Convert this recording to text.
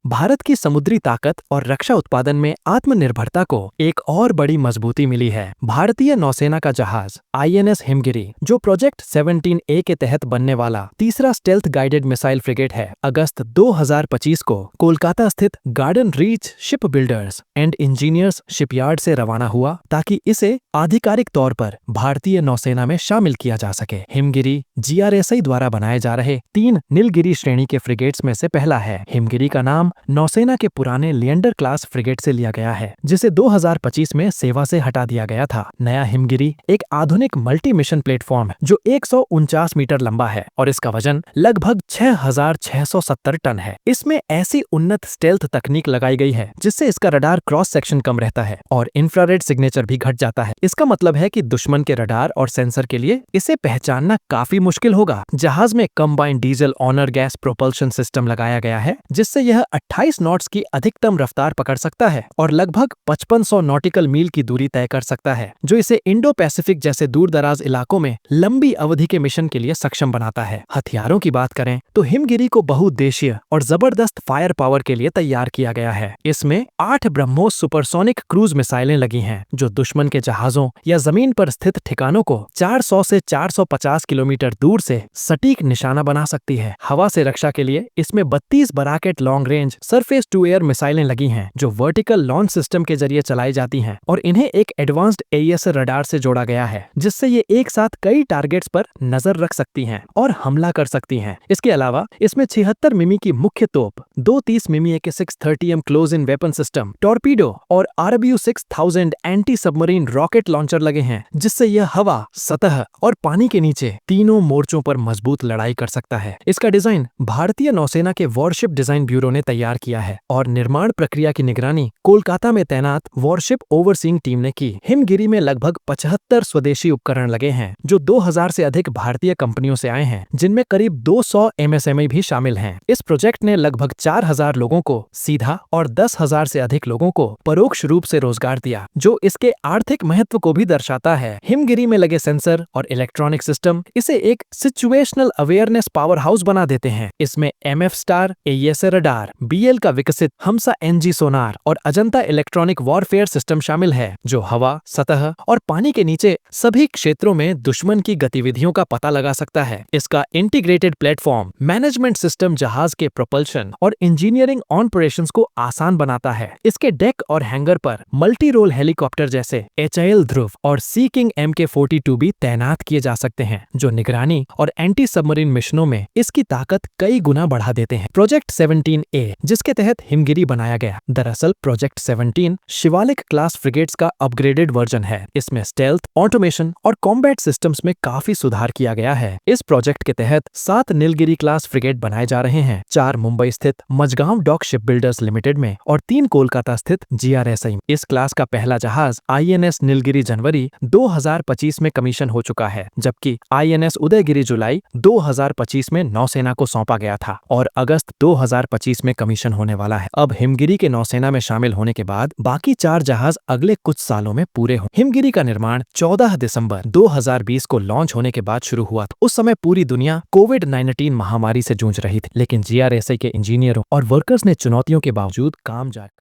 भारत की समुद्री ताकत और रक्षा उत्पादन में आत्मनिर्भरता को एक और बड़ी मजबूती मिली है। भारतीय नौसेना का जहाज आईएनएस हिमगिरी, जो प्रोजेक्ट 17A के तहत बनने वाला तीसरा स्टेल्थ गाइडेड मिसाइल फ्रिगेट है, अगस्त 2025 को कोलकाता स्थित garden reach ship builders and engineers shipyard से रवाना हुआ ताकि इसे आधिकारिक तौर पर भारतीय नौसेना में शामिल किया जा सके। हिमगिरी जीआरएसआई द्वारा बनाए जा रहे 3 नीलगिरी श्रेणी के फ्रिगेट्स में से पहला है। हिमगिरी का नाम नौसेना के पुराने लिएंडर क्लास फ्रिगेट से लिया गया है, जिसे 2025 में सेवा से हटा दिया गया था। नया हिमगिरी एक आधुनिक मल्टी मिशन प्लेटफॉर्म है जो 149 मीटर लंबा है और इसका वजन लगभग 6670 टन है। इसमें ऐसी उन्नत स्टेल्थ तकनीक लगाई गई है जिससे इसका रडार क्रॉस सेक्शन कम रहता है और इंफ्रारेड सिग्नेचर भी घट जाता है। इसका मतलब है कि दुश्मन के रडार और सेंसर के लिए इसे पहचानना काफी मुश्किल होगा। जहाज में combined diesel or gas propulsion system लगाया गया है, जिससे यह 28 नॉट्स की अधिकतम रफ्तार पकड़ सकता है और लगभग 5500 नॉटिकल मील की दूरी तय कर सकता है, जो इसे इंडो पैसिफिक जैसे दूर दराज इलाकों में लंबी अवधि के मिशन के लिए सक्षम बनाता है। हथियारों की बात करें तो हिमगिरी को बहुउद्देशीय और जबरदस्त फायर पावर के लिए तैयार किया गया है। इसमें 8 ब्रह्मोस सुपरसोनिक क्रूज मिसाइलें लगी हैं, जो दुश्मन के जहाजों या जमीन पर स्थित ठिकानों को 400 से 450 किलोमीटर दूर से सटीक निशाना बना सकती है। हवा से रक्षा के लिए इसमें 32 Barak eight long range surface to air मिसाइलें लगी हैं, जो वर्टिकल लॉन्च सिस्टम के जरिए चलाई जाती हैं और इन्हें एक एडवांस्ड एईएस रडार से जोड़ा गया है, जिससे ये एक साथ कई टारगेट्स पर नजर रख सकती हैं और हमला कर सकती हैं। इसके अलावा इसमें 76 मिमी की मुख्य तोप, 230 मिमी AK-630M close in weapon system, torpedo और RBU-6000 anti submarine rocket launcher लगे हैं, जिससे यह हवा, सतह और पानी के नीचे तीनों मोर्चों पर मजबूत लड़ाई कर सकता है। इसका डिजाइन भारतीय नौसेना के वॉरशिप डिजाइन ब्यूरो ने तैयार किया है और निर्माण प्रक्रिया की निगरानी कोलकाता में तैनात वॉरशिप ओवरसीइंग टीम ने की। हिमगिरी में लगभग 75 स्वदेशी उपकरण लगे हैं, जो 2000 से अधिक भारतीय कंपनियों से आए हैं, जिनमें करीब 200 MSME भी शामिल हैं। इस प्रोजेक्ट ने लगभग 4000 लोगों को सीधा और 10,000 से अधिक लोगों को परोक्ष रूप से रोजगार दिया, जो इसके आर्थिक महत्व को भी दर्शाता है। हिमगिरी में लगे सेंसर और इलेक्ट्रॉनिक सिस्टम इसे एक सिचुएशनल अवेयरनेस पावर हाउस बना देते हैं। इसमें MF star AES radar, BL का विकसित हमसा NG सोनार और अजंता इलेक्ट्रॉनिक वॉरफेयर सिस्टम शामिल है, जो हवा, सतह और पानी के नीचे सभी क्षेत्रों में दुश्मन की गतिविधियों का पता लगा सकता है। इसका इंटीग्रेटेड प्लेटफॉर्म मैनेजमेंट सिस्टम जहाज के प्रोपल्शन और इंजीनियरिंग ऑपरेशंस को आसान बनाता है। इसके डेक और हैंगर पर मल्टी रोल हेलीकॉप्टर जैसे HAL ध्रुव और सी किंग MK-42 भी तैनात किए जा सकते हैं, जो निगरानी और एंटी सबमरीन मिशनों में इसकी ताकत कई गुना बढ़ा देते हैं। प्रोजेक्ट 17A, जिसके तहत हिमगिरी बनाया गया, दरअसल प्रोजेक्ट 17 शिवालिक क्लास फ्रिगेट्स का अपग्रेडेड वर्जन है। इसमें स्टेल्थ, ऑटोमेशन और कॉम्बैट सिस्टम्स में काफी सुधार किया गया है। इस प्रोजेक्ट के तहत 7 नीलगिरी क्लास फ्रिगेट बनाए जा रहे हैं, 4 मुंबई स्थित Mazagon dock ship builders limited में और 3 कोलकाता स्थित जीआरएसआई। इस क्लास का पहला जहाज INS नीलगिरी जनवरी 2025 में कमीशन हो चुका है, जबकि INS उदयगिरी जुलाई 2025 में नौसेना को सौंपा गया था और अगस्त 2025 में कमीशन होने वाला है। अब हिमगिरी के नौसेना में शामिल होने के बाद बाकी 4 जहाज अगले कुछ सालों में पूरे हों। हिमगिरी का निर्माण 14 दिसंबर 2020 को लॉन्च होने के बाद शुरू हुआ था। उस समय पूरी दुनिया कोविड-19 महामारी से जूझ रही थी, लेकिन जीआरएसआई के इंजीनियरों और वर्कर्स ने चुनौतियों के बावजूद काम जारी